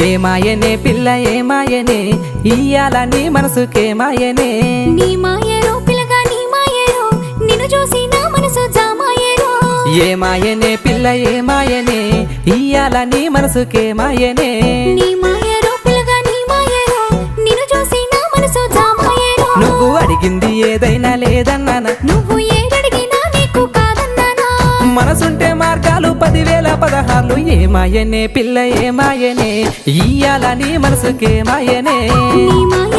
ఏమాయనే పిల్ల ఏమాయనే ఇయ్యాల నీ మనసుకేమాయనే నీ మాయరో పిల్లగా నీ మాయరో నిన్ను చూసి నా మనసు జామాయరో ఏమాయనే పిల్ల ఏమాయనే ఇయ్యాల నీ మనసుకేమాయనే నీ మాయరో పిల్లగా నీ మాయరో నిన్ను చూసి నా మనసు జామాయరో నువ్వు అడిగింది ఏదైనా లేదన్నానా నువ్వు ఏడడిగినా నీకు కాదన్నానా మనసుంటే మార్గాలు 10,000 16 ఏమాయనే పిల్ల ఏమాయనే ఇయ్యాల నీ మనసుకేమాయనే నీ మాయ